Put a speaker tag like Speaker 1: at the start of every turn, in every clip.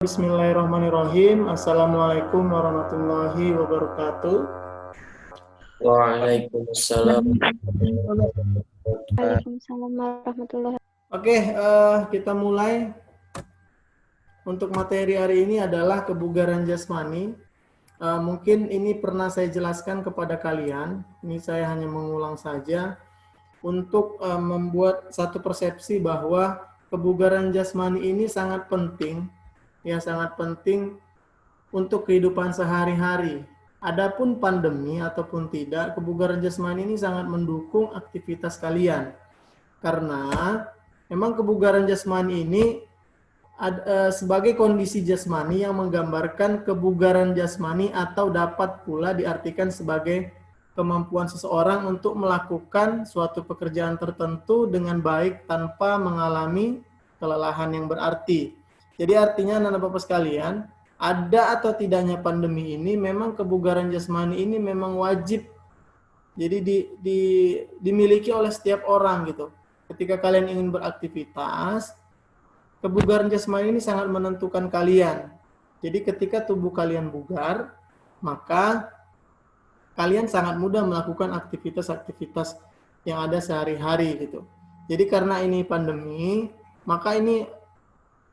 Speaker 1: Bismillahirrahmanirrahim. Assalamualaikum warahmatullahi wabarakatuh.
Speaker 2: Waalaikumsalam.
Speaker 3: Waalaikumsalam warahmatullahi wabarakatuh.
Speaker 1: Oke, kita mulai. Untuk materi hari ini adalah kebugaran jasmani. Mungkin ini pernah saya jelaskan kepada kalian. Ini saya hanya mengulang saja untuk membuat satu persepsi bahwa kebugaran jasmani ini sangat penting. Ya, sangat penting untuk kehidupan sehari-hari. Adapun pandemi ataupun tidak, kebugaran jasmani ini sangat mendukung aktivitas kalian. Karena memang kebugaran jasmani ini sebagai kondisi jasmani yang menggambarkan kebugaran jasmani atau dapat pula diartikan sebagai kemampuan seseorang untuk melakukan suatu pekerjaan tertentu dengan baik tanpa mengalami kelelahan yang berarti. Jadi artinya anak-anak Bapak sekalian, ada atau tidaknya pandemi ini memang kebugaran jasmani ini memang wajib. Jadi dimiliki oleh setiap orang gitu. Ketika kalian ingin beraktivitas, kebugaran jasmani ini sangat menentukan kalian. Jadi ketika tubuh kalian bugar, maka kalian sangat mudah melakukan aktivitas-aktivitas yang ada sehari-hari gitu. Jadi karena ini pandemi, maka ini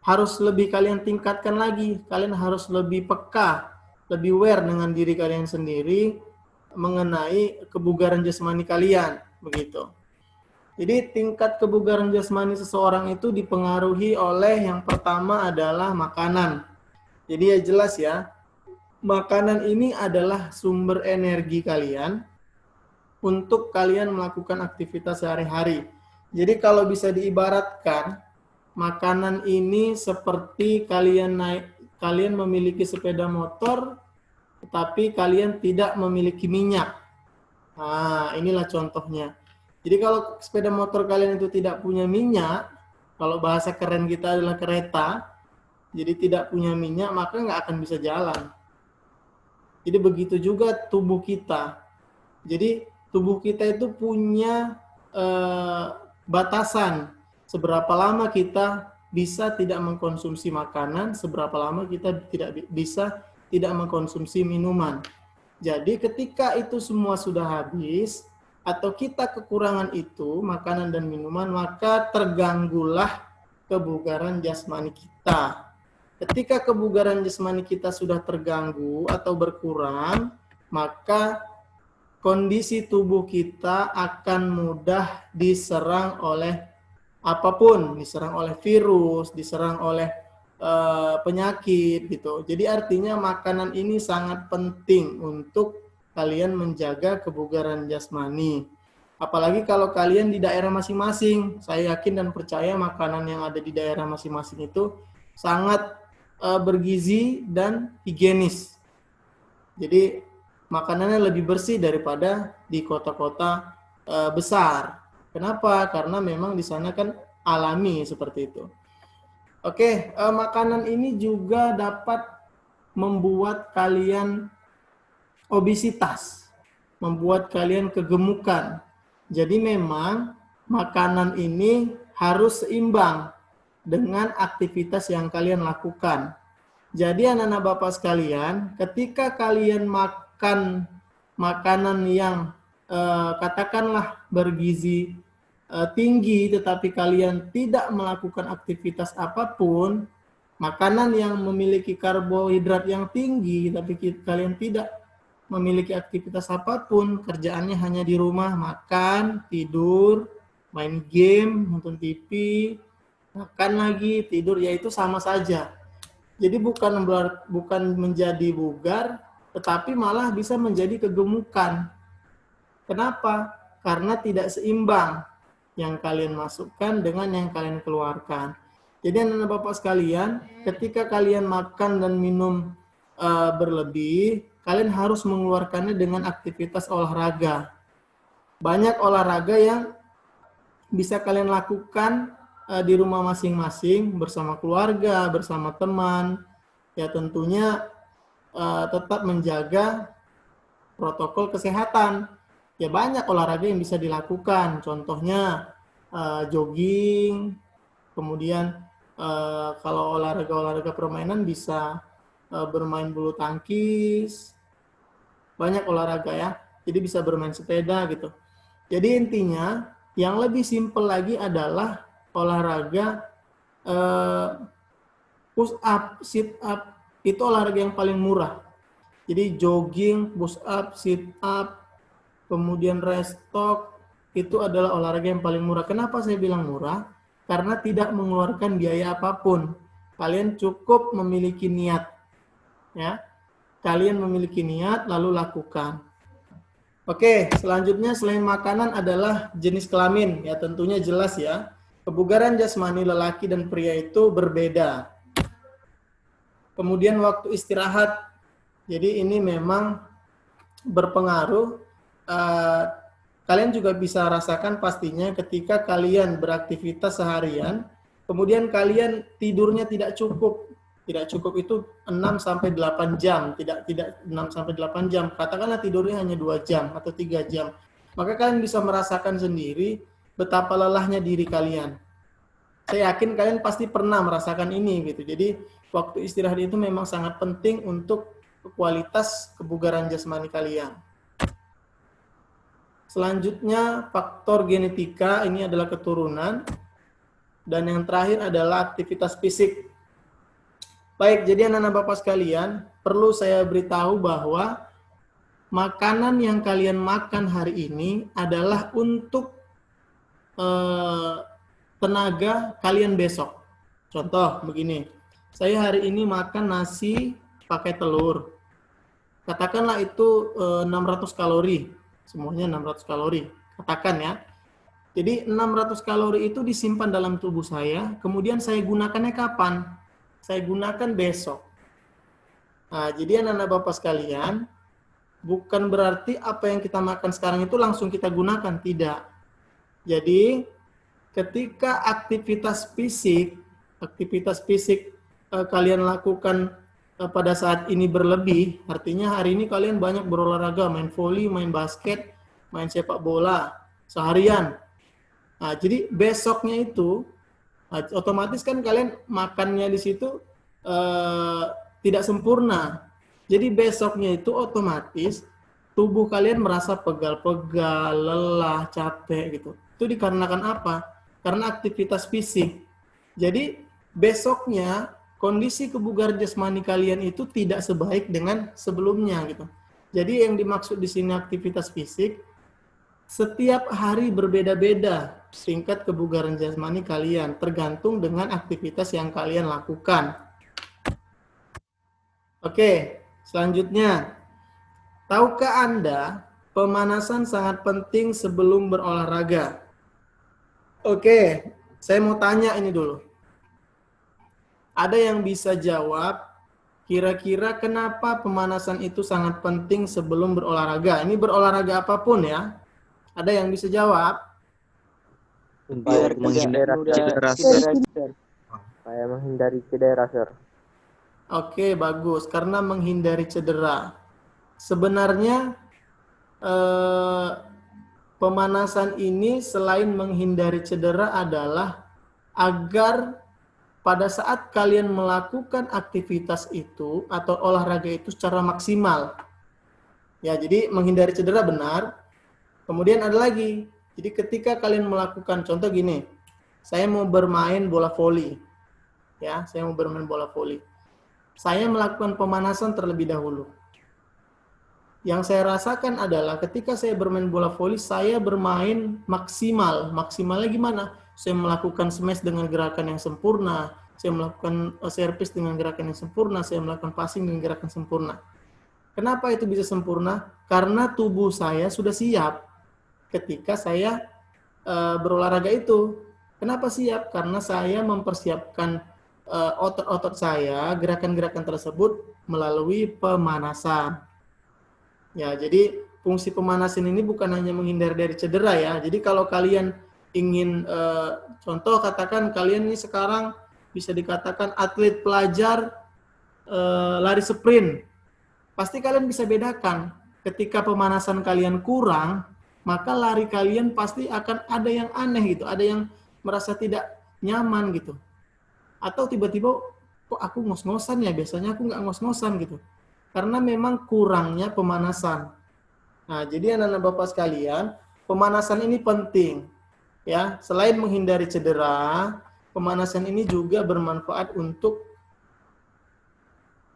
Speaker 1: harus lebih kalian tingkatkan lagi. Kalian harus lebih peka, lebih aware dengan diri kalian sendiri mengenai kebugaran jasmani kalian, begitu. Jadi tingkat kebugaran jasmani seseorang itu dipengaruhi oleh yang pertama adalah makanan. Jadi ya jelas ya, makanan ini adalah sumber energi kalian untuk kalian melakukan aktivitas sehari-hari. Jadi kalau bisa diibaratkan, makanan ini seperti kalian memiliki sepeda motor, tetapi kalian tidak memiliki minyak. Nah, inilah contohnya. Jadi kalau sepeda motor kalian itu tidak punya minyak, kalau bahasa keren kita adalah kereta, jadi tidak punya minyak, maka nggak akan bisa jalan. Jadi begitu juga tubuh kita. Jadi tubuh kita itu punya batasan. Seberapa lama kita bisa tidak mengkonsumsi makanan, seberapa lama kita tidak mengkonsumsi minuman. Jadi ketika itu semua sudah habis, atau kita kekurangan itu, makanan dan minuman, maka terganggulah kebugaran jasmani kita. Ketika kebugaran jasmani kita sudah terganggu atau berkurang, maka kondisi tubuh kita akan mudah diserang oleh apapun, diserang oleh virus, diserang oleh penyakit gitu. Jadi artinya makanan ini sangat penting untuk kalian menjaga kebugaran jasmani. Apalagi kalau kalian di daerah masing-masing. Saya yakin dan percaya makanan yang ada di daerah masing-masing itu sangat bergizi dan higienis. Jadi makanannya lebih bersih daripada di kota-kota besar. Kenapa? Karena memang di sana kan alami seperti itu. Oke, makanan ini juga dapat membuat kalian obesitas, membuat kalian kegemukan. Jadi memang makanan ini harus seimbang dengan aktivitas yang kalian lakukan. Jadi anak-anak Bapak sekalian, ketika kalian makan makanan yang katakanlah bergizi tinggi, tetapi kalian tidak melakukan aktivitas apapun, makanan yang memiliki karbohidrat yang tinggi, tapi kalian tidak memiliki aktivitas apapun, kerjaannya hanya di rumah, makan, tidur, main game, nonton TV, makan lagi, tidur, yaitu sama saja. Jadi bukan menjadi bugar, tetapi malah bisa menjadi kegemukan. Kenapa? Karena tidak seimbang yang kalian masukkan dengan yang kalian keluarkan. Jadi anak-anak Bapak sekalian, ketika kalian makan dan minum berlebih, kalian harus mengeluarkannya dengan aktivitas olahraga. Banyak olahraga yang bisa kalian lakukan di rumah masing-masing, bersama keluarga, bersama teman. Ya tentunya tetap menjaga protokol kesehatan. Ya banyak olahraga yang bisa dilakukan, contohnya jogging, kemudian Kalau olahraga permainan bisa bermain bulu tangkis, banyak olahraga ya. Jadi bisa bermain sepeda gitu. Jadi intinya yang lebih simpel lagi adalah olahraga push up, sit up, itu olahraga yang paling murah. Jadi jogging, push up, sit up, kemudian restok, itu adalah olahraga yang paling murah. Kenapa saya bilang murah? Karena tidak mengeluarkan biaya apapun. Kalian cukup memiliki niat, ya. Kalian memiliki niat lalu lakukan. Oke, selanjutnya selain makanan adalah jenis kelamin, ya tentunya jelas ya. Kebugaran jasmani lelaki dan pria itu berbeda. Kemudian waktu istirahat, jadi ini memang berpengaruh. Kalian juga bisa rasakan pastinya ketika kalian beraktivitas seharian, kemudian kalian tidurnya tidak cukup. Tidak cukup itu 6-8 jam, tidak 6-8 jam. Katakanlah tidurnya hanya 2 jam atau 3 jam. Maka kalian bisa merasakan sendiri betapa lelahnya diri kalian. Saya yakin kalian pasti pernah merasakan ini gitu. Jadi waktu istirahat itu memang sangat penting untuk kualitas kebugaran jasmani kalian. Selanjutnya faktor genetika, ini adalah keturunan. Dan yang terakhir adalah aktivitas fisik. Baik, jadi anak-anak Bapak sekalian, perlu saya beritahu bahwa makanan yang kalian makan hari ini adalah untuk tenaga kalian besok. Contoh begini, saya hari ini makan nasi pakai telur. Katakanlah itu 600 kalori, semuanya 600 kalori. Katakan ya. Jadi 600 kalori itu disimpan dalam tubuh saya, kemudian saya gunakannya kapan? Saya gunakan besok. Nah, jadi anak-anak Bapak sekalian, bukan berarti apa yang kita makan sekarang itu langsung kita gunakan, tidak. Jadi, ketika aktivitas fisik kalian lakukan pada saat ini berlebih, artinya hari ini kalian banyak berolahraga, main voli, main basket, main sepak bola, seharian. Nah, jadi besoknya itu, otomatis kan kalian makannya di situ tidak sempurna. Jadi besoknya itu otomatis tubuh kalian merasa pegal-pegal, lelah, capek gitu. Itu dikarenakan apa? Karena aktivitas fisik. Jadi besoknya kondisi kebugaran jasmani kalian itu tidak sebaik dengan sebelumnya gitu. Jadi yang dimaksud di sini aktivitas fisik, setiap hari berbeda-beda tingkat kebugaran jasmani kalian, tergantung dengan aktivitas yang kalian lakukan. Oke, selanjutnya. Tahukah Anda, pemanasan sangat penting sebelum berolahraga? Oke, saya mau tanya ini dulu. Ada yang bisa jawab, kira-kira kenapa pemanasan itu sangat penting sebelum berolahraga? Ini berolahraga apapun ya. Ada yang bisa jawab?
Speaker 2: Biar menghindari cedera. Saya menghindari cedera, Sir.
Speaker 1: Oke, bagus. Karena menghindari cedera. Sebenarnya pemanasan ini selain menghindari cedera adalah agar pada saat kalian melakukan aktivitas itu atau olahraga itu secara maksimal. Ya, jadi menghindari cedera benar. Kemudian ada lagi, jadi ketika kalian melakukan, contoh gini, saya mau bermain bola voli. Ya, saya mau bermain bola voli. Saya melakukan pemanasan terlebih dahulu. Yang saya rasakan adalah ketika saya bermain bola voli, saya bermain maksimal. Maksimalnya gimana? Saya melakukan smash dengan gerakan yang sempurna, saya melakukan servis dengan gerakan yang sempurna, saya melakukan passing dengan gerakan sempurna. Kenapa itu bisa sempurna? Karena tubuh saya sudah siap ketika saya berolahraga itu. Kenapa siap? Karena saya mempersiapkan otot-otot saya, gerakan-gerakan tersebut melalui pemanasan. Ya, jadi fungsi pemanasan ini bukan hanya menghindar dari cedera ya. Jadi kalau kalian ingin, contoh katakan kalian ini sekarang bisa dikatakan atlet pelajar lari sprint. Pasti kalian bisa bedakan ketika pemanasan kalian kurang, maka lari kalian pasti akan ada yang aneh gitu, ada yang merasa tidak nyaman gitu. Atau tiba-tiba kok aku ngos-ngosan ya, biasanya aku nggak ngos-ngosan gitu. Karena memang kurangnya pemanasan. Nah, jadi anak-anak Bapak sekalian, pemanasan ini penting. Ya, selain menghindari cedera, pemanasan ini juga bermanfaat untuk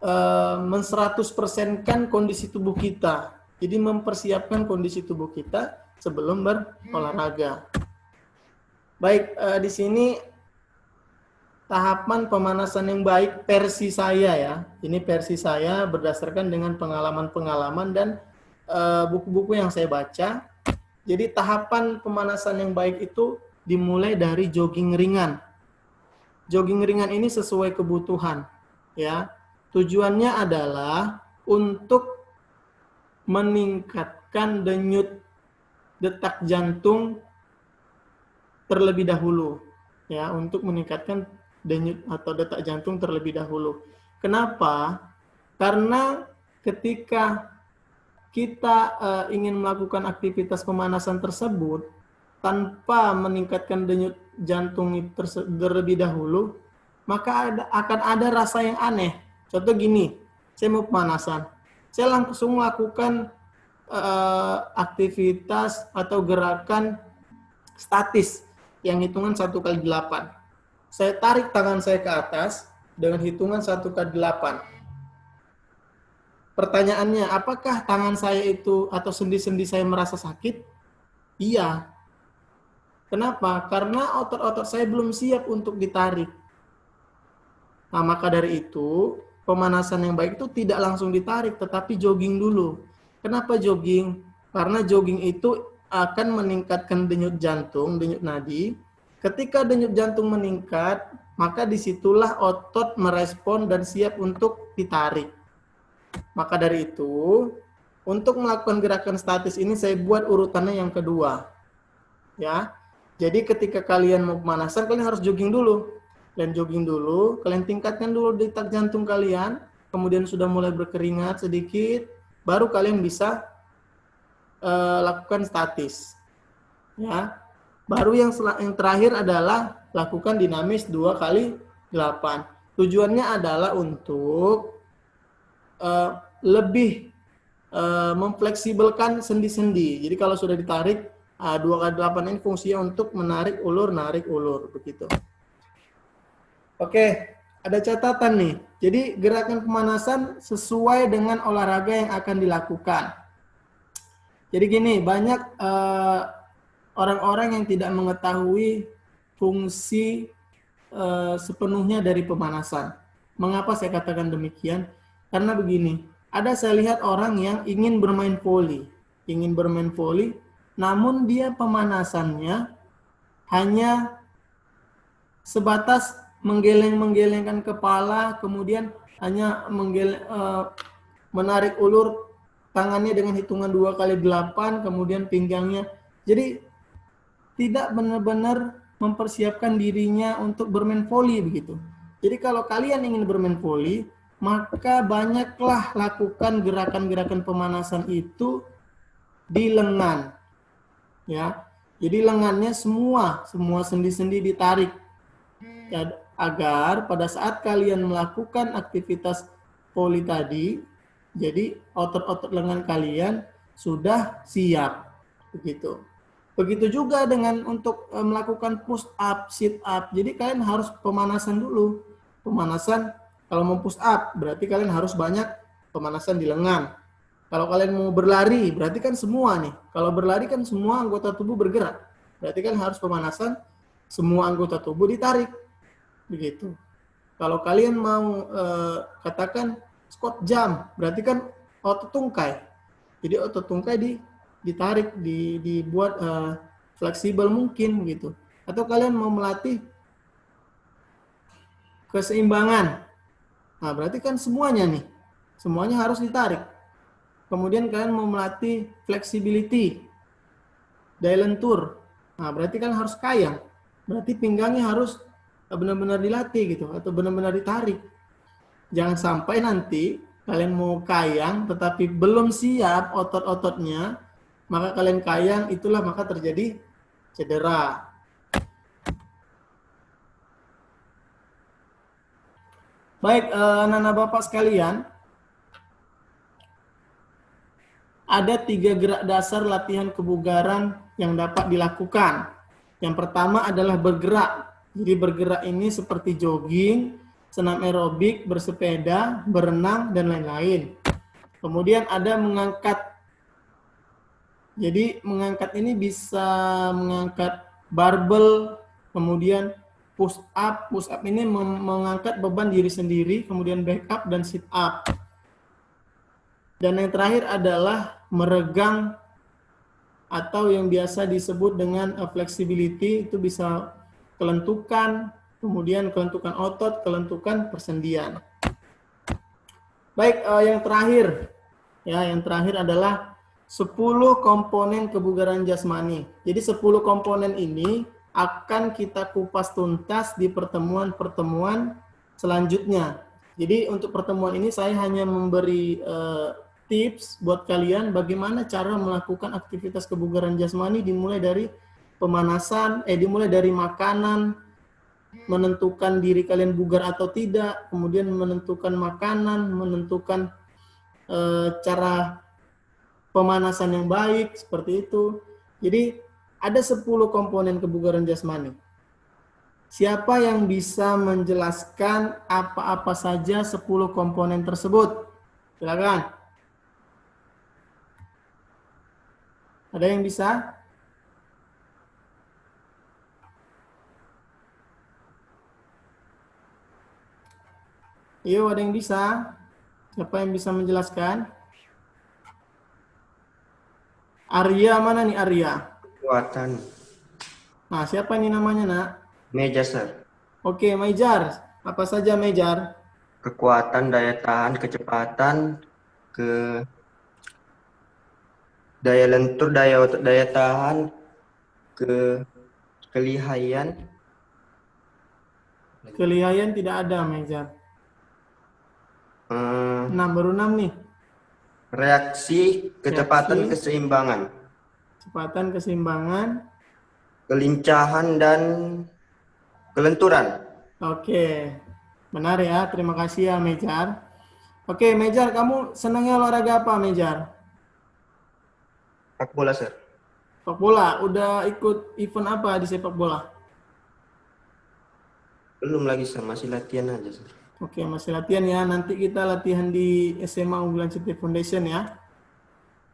Speaker 1: men-100%-kan kondisi tubuh kita. Jadi mempersiapkan kondisi tubuh kita sebelum berolahraga. Baik, di sini tahapan pemanasan yang baik versi saya ya. Ini versi saya berdasarkan dengan pengalaman-pengalaman dan buku-buku yang saya baca. Jadi tahapan pemanasan yang baik itu dimulai dari jogging ringan. Jogging ringan ini sesuai kebutuhan, ya. Tujuannya adalah untuk meningkatkan detak jantung terlebih dahulu, ya, untuk meningkatkan denyut atau detak jantung terlebih dahulu. Kenapa? Karena ketika kita ingin melakukan aktivitas pemanasan tersebut tanpa meningkatkan denyut jantung terlebih dahulu, maka akan ada rasa yang aneh. Contoh gini, saya mau pemanasan, saya langsung melakukan aktivitas atau gerakan statis yang hitungan 1x8. Saya tarik tangan saya ke atas dengan hitungan 1x8. Pertanyaannya, apakah tangan saya itu atau sendi-sendi saya merasa sakit? Iya. Kenapa? Karena otot-otot saya belum siap untuk ditarik. Nah, maka dari itu, pemanasan yang baik itu tidak langsung ditarik, tetapi jogging dulu. Kenapa jogging? Karena jogging itu akan meningkatkan denyut jantung, denyut nadi. Ketika denyut jantung meningkat, maka disitulah otot merespon dan siap untuk ditarik. Maka dari itu, untuk melakukan gerakan statis ini saya buat urutannya yang kedua. Ya. Jadi ketika kalian mau pemanasan, kalian harus jogging dulu. Kalian jogging dulu, kalian tingkatkan dulu detak jantung kalian, kemudian sudah mulai berkeringat sedikit, baru kalian bisa lakukan statis. Ya. Baru yang terakhir adalah lakukan dinamis 2x8. Tujuannya adalah untuk lebih memfleksibelkan sendi-sendi. Jadi kalau sudah ditarik 2x8 ini fungsinya untuk menarik ulur, narik ulur, begitu. Oke, ada catatan nih. Jadi gerakan pemanasan sesuai dengan olahraga yang akan dilakukan. Jadi gini, banyak orang-orang yang tidak mengetahui fungsi sepenuhnya dari pemanasan. Mengapa saya katakan demikian? Karena begini, saya lihat orang yang ingin bermain voli, namun dia pemanasannya hanya sebatas menggeleng-menggelengkan kepala, kemudian hanya menarik ulur tangannya dengan hitungan 2x8, kemudian pinggangnya. Jadi tidak benar-benar mempersiapkan dirinya untuk bermain voli begitu. Jadi kalau kalian ingin bermain voli, maka banyaklah lakukan gerakan-gerakan pemanasan itu di lengan. Ya. Jadi lengannya semua sendi-sendi ditarik. Ya, agar pada saat kalian melakukan aktivitas voli tadi, jadi otot-otot lengan kalian sudah siap. Begitu. Begitu juga dengan untuk melakukan push up, sit up. Jadi kalian harus pemanasan dulu. Pemanasan, kalau mau push up berarti kalian harus banyak pemanasan di lengan. Kalau kalian mau berlari berarti kan semua nih. Kalau berlari kan semua anggota tubuh bergerak. Berarti kan harus pemanasan semua anggota tubuh ditarik. Begitu. Kalau kalian mau katakan squat jump, berarti kan otot tungkai. Jadi otot tungkai ditarik, dibuat fleksibel mungkin begitu. Atau kalian mau melatih keseimbangan. Nah, berarti kan semuanya nih. Semuanya harus ditarik. Kemudian kalian mau melatih flexibility, Dailentur. Nah, berarti kan harus kayang. Berarti pinggangnya harus benar-benar dilatih gitu atau benar-benar ditarik. Jangan sampai nanti kalian mau kayang tetapi belum siap otot-ototnya, maka kalian kayang itulah maka terjadi cedera. Baik, anak-anak Bapak sekalian, ada 3 gerak dasar latihan kebugaran yang dapat dilakukan. Yang pertama adalah bergerak. Jadi bergerak ini seperti jogging, senam aerobik, bersepeda, berenang, dan lain-lain. Kemudian ada mengangkat. Jadi mengangkat ini bisa mengangkat barbel, kemudian push up. Push up ini mengangkat beban diri sendiri, kemudian back up dan sit up. Dan yang terakhir adalah meregang atau yang biasa disebut dengan flexibility, itu bisa kelentukan, kemudian kelentukan otot, kelentukan persendian. Baik, yang terakhir adalah 10 komponen kebugaran jasmani. Jadi 10 komponen ini akan kita kupas tuntas di pertemuan-pertemuan selanjutnya. Jadi untuk pertemuan ini saya hanya memberi tips buat kalian bagaimana cara melakukan aktivitas kebugaran jasmani, dimulai dari pemanasan, dimulai dari makanan, menentukan diri kalian bugar atau tidak, kemudian menentukan makanan, menentukan cara pemanasan yang baik, seperti itu. Jadi ada 10 komponen kebugaran jasmani. Siapa yang bisa menjelaskan apa-apa saja 10 komponen tersebut? Silakan. Ada yang bisa? Yuk, ada yang bisa? Siapa yang bisa menjelaskan? Arya, mana nih Arya?
Speaker 2: Kekuatan.
Speaker 1: Nah, siapa ini namanya, nak?
Speaker 2: Meja, Sir.
Speaker 1: Oke, Mejar. Apa saja, Mejar?
Speaker 2: Kekuatan, daya tahan, kecepatan, daya lentur, daya otot, daya tahan, kelihayan.
Speaker 1: Kelihayan tidak ada, Mejar. 6, baru 6 nih.
Speaker 2: Reaksi, kecepatan, keseimbangan.
Speaker 1: Kecepatan, keseimbangan.
Speaker 2: Kelincahan dan kelenturan.
Speaker 1: Oke, benar ya. Terima kasih ya, Mejar. Oke, Mejar, kamu senangnya olahraga apa, Mejar?
Speaker 2: Sepak bola, Sir.
Speaker 1: Sepak bola. Udah ikut event apa di sepak bola?
Speaker 2: Belum lagi, Sir. Masih latihan aja, Sir.
Speaker 1: Oke, masih latihan ya. Nanti kita latihan di SMA Unggulan City Foundation ya.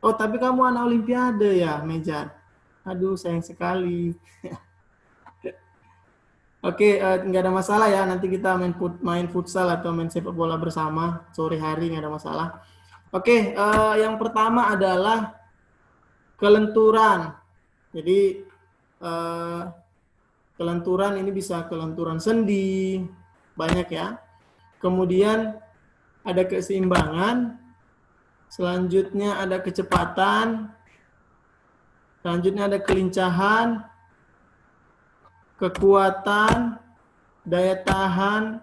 Speaker 1: Oh, tapi kamu anak Olimpiade ya, Mejar? Aduh, sayang sekali. Oke, nggak ada masalah ya. Nanti kita main futsal atau main sepak bola bersama sore hari, nggak ada masalah. Oke, yang pertama adalah kelenturan. Jadi kelenturan ini bisa kelenturan sendi, banyak ya. Kemudian ada keseimbangan, selanjutnya ada kecepatan, selanjutnya ada kelincahan, kekuatan, daya tahan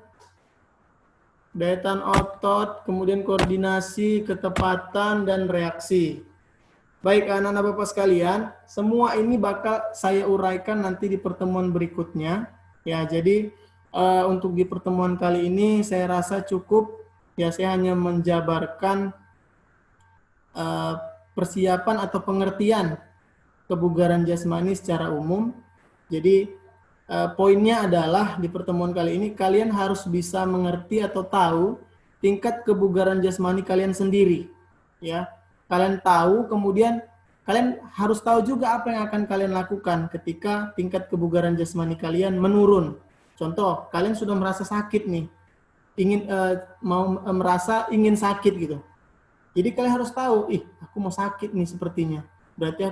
Speaker 1: otot, kemudian koordinasi, ketepatan, dan reaksi. Baik, anak-anak Bapak sekalian, semua ini bakal saya uraikan nanti di pertemuan berikutnya. Ya, jadi untuk di pertemuan kali ini saya rasa cukup. Ya, saya hanya menjabarkan persiapan atau pengertian kebugaran jasmani secara umum. Jadi poinnya adalah di pertemuan kali ini kalian harus bisa mengerti atau tahu tingkat kebugaran jasmani kalian sendiri. Ya, kalian tahu, kemudian kalian harus tahu juga apa yang akan kalian lakukan ketika tingkat kebugaran jasmani kalian menurun. Contoh, kalian sudah merasa sakit nih, merasa ingin sakit gitu. Jadi kalian harus tahu, aku mau sakit nih sepertinya. Berarti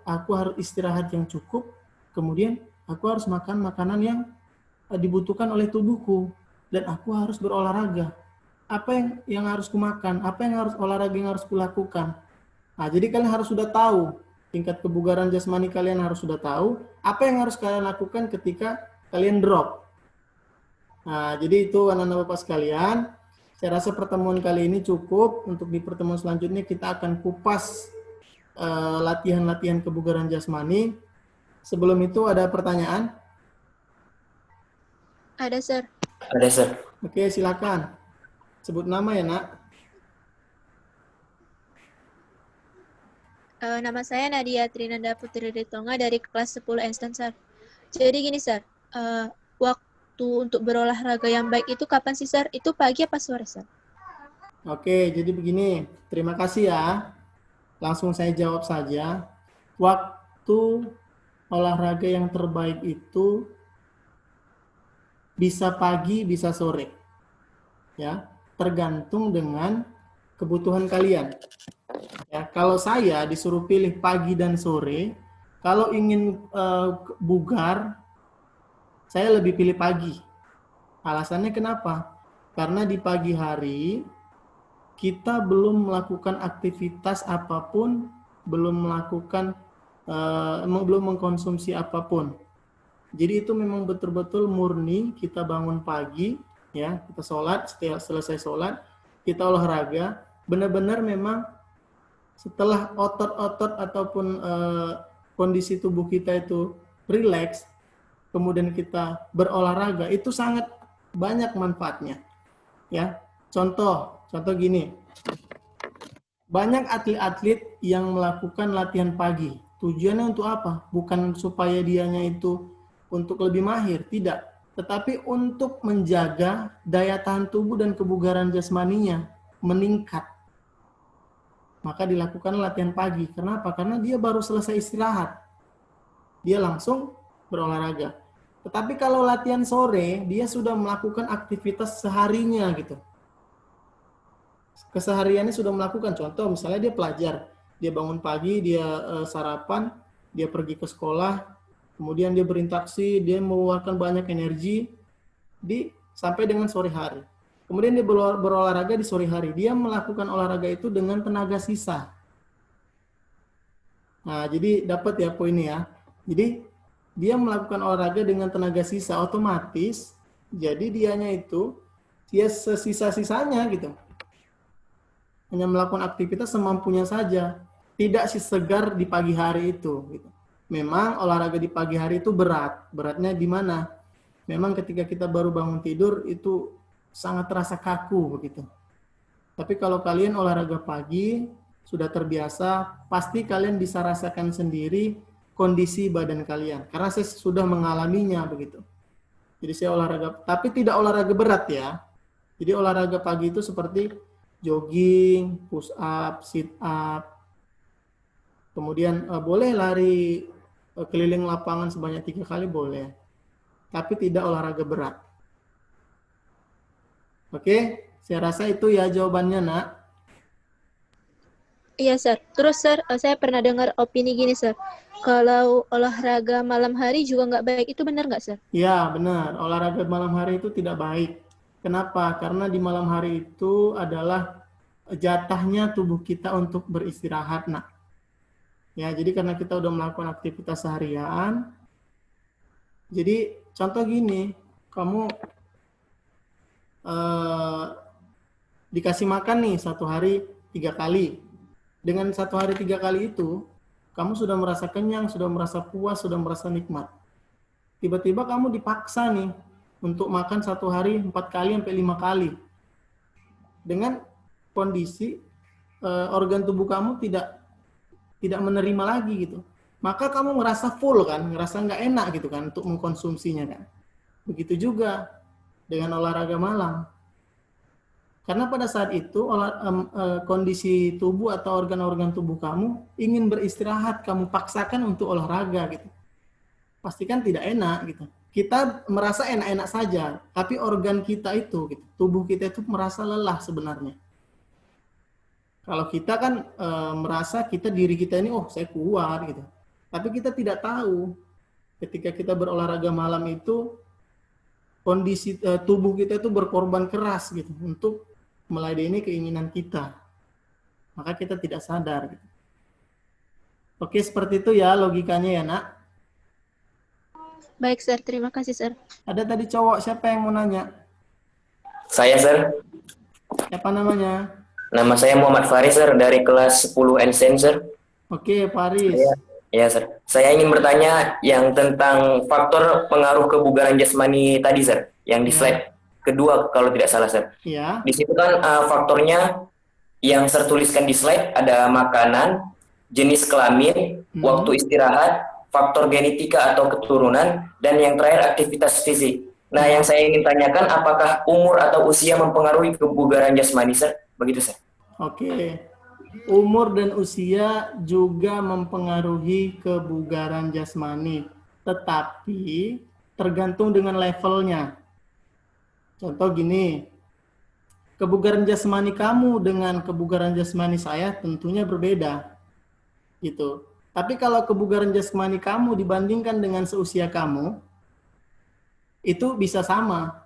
Speaker 1: aku harus istirahat yang cukup, kemudian aku harus makan makanan yang dibutuhkan oleh tubuhku, dan aku harus berolahraga. Apa yang harus kumakan? Apa yang harus olahraga yang harus kulakukan? Nah, jadi kalian harus sudah tahu tingkat kebugaran jasmani kalian, harus sudah tahu apa yang harus kalian lakukan ketika kalian drop. Nah, jadi itu anak-anak Bapak sekalian. Saya rasa pertemuan kali ini cukup. Untuk di pertemuan selanjutnya kita akan kupas latihan-latihan kebugaran jasmani. Sebelum itu ada pertanyaan?
Speaker 3: Ada, Sir.
Speaker 2: Ada, Sir.
Speaker 1: Oke, silakan. Sebut nama ya, Nak.
Speaker 3: Nama saya Nadia Trinanda Putri Ritonga dari kelas 10 Einstein, Sir. Jadi gini, Sir. Waktu untuk berolahraga yang baik itu kapan sih, Sir? Itu pagi apa sore, Sir?
Speaker 1: Oke, jadi begini. Terima kasih ya. Langsung saya jawab saja. Waktu olahraga yang terbaik itu bisa pagi, bisa sore. Ya, tergantung dengan kebutuhan kalian. Ya, kalau saya disuruh pilih pagi dan sore, kalau ingin bugar, saya lebih pilih pagi. Alasannya kenapa? Karena di pagi hari kita belum melakukan aktivitas apapun, belum mengkonsumsi apapun. Jadi itu memang betul-betul murni kita bangun pagi, ya, kita sholat, setelah selesai sholat, kita olahraga, benar-benar memang setelah otot-otot ataupun kondisi tubuh kita itu rileks, kemudian kita berolahraga, itu sangat banyak manfaatnya. Ya, contoh gini, banyak atlet-atlet yang melakukan latihan pagi. Tujuannya untuk apa? Bukan supaya dianya itu untuk lebih mahir, tidak. Tetapi untuk menjaga daya tahan tubuh dan kebugaran jasmaninya meningkat. Maka dilakukan latihan pagi. Kenapa? Karena dia baru selesai istirahat. Dia langsung berolahraga. Tetapi kalau latihan sore, dia sudah melakukan aktivitas seharinya gitu. Kesehariannya sudah melakukan. Contoh misalnya dia pelajar, dia bangun pagi, dia sarapan, dia pergi ke sekolah, kemudian dia berinteraksi, dia mengeluarkan banyak energi sampai dengan sore hari. Kemudian dia berolahraga di sore hari. Dia melakukan olahraga itu dengan tenaga sisa. Nah, jadi dapat ya poinnya ya. Jadi dia melakukan olahraga dengan tenaga sisa, otomatis jadi dianya itu dia sesisa-sisanya gitu. Hanya melakukan aktivitas semampunya saja. Tidak segar di pagi hari itu gitu. Memang olahraga di pagi hari itu berat. Beratnya di mana? Memang ketika kita baru bangun tidur itu sangat terasa kaku begitu. Tapi kalau kalian olahraga pagi, sudah terbiasa, pasti kalian bisa rasakan sendiri kondisi badan kalian. Karena saya sudah mengalaminya begitu. Jadi saya olahraga, tapi tidak olahraga berat ya. Jadi olahraga pagi itu seperti jogging, push up, sit up. Kemudian boleh lari keliling lapangan sebanyak 3 kali boleh. Tapi tidak olahraga berat. Oke, saya rasa itu ya jawabannya, Nak.
Speaker 3: Iya, Sir. Terus, Sir, saya pernah dengar opini gini, Sir. Kalau olahraga malam hari juga nggak baik. Itu benar nggak, Sir?
Speaker 1: Ya, benar. Olahraga malam hari itu tidak baik. Kenapa? Karena di malam hari itu adalah jatahnya tubuh kita untuk beristirahat, Nak. Ya, jadi karena kita udah melakukan aktivitas seharian, jadi contoh gini, kamu dikasih makan nih 1 hari 3 kali. Dengan 1 hari 3 kali itu, kamu sudah merasa kenyang, sudah merasa puas, sudah merasa nikmat. Tiba-tiba kamu dipaksa nih untuk makan 1 hari 4 kali sampai 5 kali. Dengan kondisi organ tubuh kamu tidak menerima lagi gitu. Maka kamu ngerasa full kan, ngerasa nggak enak gitu kan untuk mengkonsumsinya kan. Begitu juga dengan olahraga malam. Karena pada saat itu kondisi tubuh atau organ-organ tubuh kamu ingin beristirahat, kamu paksakan untuk olahraga gitu. Pastikan tidak enak gitu. Kita merasa enak-enak saja, tapi organ kita itu, gitu, tubuh kita itu merasa lelah sebenarnya. Kalau kita kan merasa diri kita ini, oh saya kuat gitu. Tapi kita tidak tahu ketika kita berolahraga malam itu kondisi tubuh kita itu berkorban keras gitu untuk meladeni keinginan kita. Maka kita tidak sadar gitu. Oke, seperti itu ya logikanya ya, Nak.
Speaker 3: Baik, Sir. Terima kasih, Sir.
Speaker 1: Ada tadi cowok, siapa yang mau nanya?
Speaker 4: Saya, Sir.
Speaker 1: Siapa namanya?
Speaker 4: Nama saya Muhammad Faris, Sir, dari kelas 10 Einstein, Sir.
Speaker 1: Oke, Faris.
Speaker 4: Ya, Sir. Saya ingin bertanya yang tentang faktor pengaruh kebugaran jasmani tadi, Sir, yang di slide kedua kalau tidak salah, Sir.
Speaker 1: Ya.
Speaker 4: Di situ kan faktornya yang saya tuliskan di slide ada makanan, jenis kelamin, waktu istirahat, faktor genetika atau keturunan, dan yang terakhir aktivitas fisik. Nah, yang saya ingin tanyakan, apakah umur atau usia mempengaruhi kebugaran jasmani, Sir? Begitu, Sir.
Speaker 1: Oke. Umur dan usia juga mempengaruhi kebugaran jasmani, tetapi tergantung dengan levelnya. Contoh gini, kebugaran jasmani kamu dengan kebugaran jasmani saya tentunya berbeda. Gitu. Tapi kalau kebugaran jasmani kamu dibandingkan dengan seusia kamu, itu bisa sama.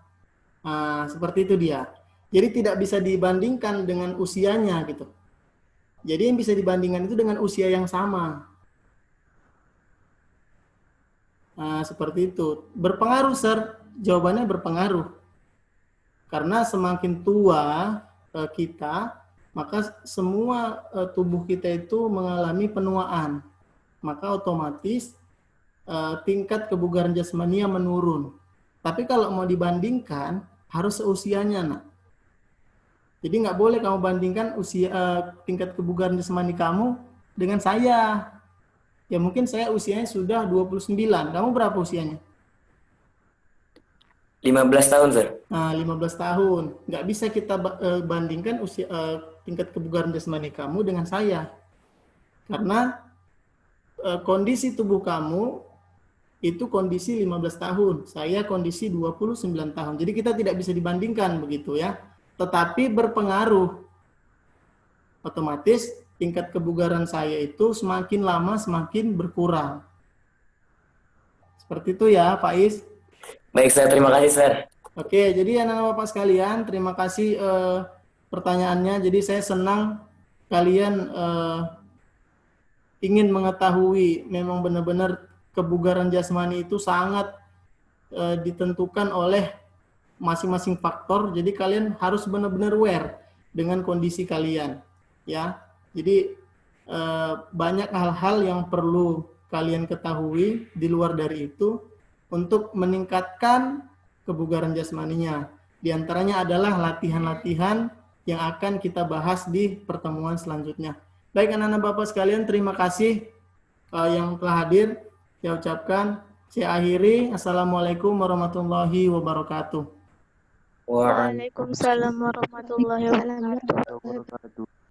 Speaker 1: Nah, seperti itu dia. Jadi tidak bisa dibandingkan dengan usianya gitu. Jadi yang bisa dibandingkan itu dengan usia yang sama. Nah, seperti itu. Berpengaruh, Sir. Jawabannya berpengaruh. Karena semakin tua kita, maka semua tubuh kita itu mengalami penuaan. Maka otomatis tingkat kebugaran jasmania menurun. Tapi kalau mau dibandingkan, harus seusianya, nak. Jadi nggak boleh kamu bandingkan usia tingkat kebugaran jasmani kamu dengan saya. Ya mungkin saya usianya sudah 29. Kamu berapa usianya?
Speaker 4: 15 tahun, Sir.
Speaker 1: Nah, 15 tahun. Nggak bisa kita bandingkan usia tingkat kebugaran jasmani kamu dengan saya. Karena kondisi tubuh kamu itu kondisi 15 tahun. Saya kondisi 29 tahun. Jadi kita tidak bisa dibandingkan begitu ya. Tetapi berpengaruh. Otomatis tingkat kebugaran saya itu semakin lama semakin berkurang. Seperti itu ya, Pak Is.
Speaker 4: Baik, Sir. Terima kasih, Sir.
Speaker 1: Oke, jadi anak-anak Bapak sekalian, terima kasih pertanyaannya. Jadi saya senang kalian ingin mengetahui memang benar-benar kebugaran jasmani itu sangat ditentukan oleh masing-masing faktor. Jadi kalian harus benar-benar aware dengan kondisi kalian, ya. Jadi banyak hal-hal yang perlu kalian ketahui di luar dari itu untuk meningkatkan kebugaran jasmaninya. Di antaranya adalah latihan-latihan yang akan kita bahas di pertemuan selanjutnya. Baik anak-anak Bapak sekalian, terima kasih yang telah hadir. Saya ucapkan, saya akhiri. Assalamualaikum warahmatullahi wabarakatuh.
Speaker 3: Waalaikumsalam warahmatullahi wabarakatuh.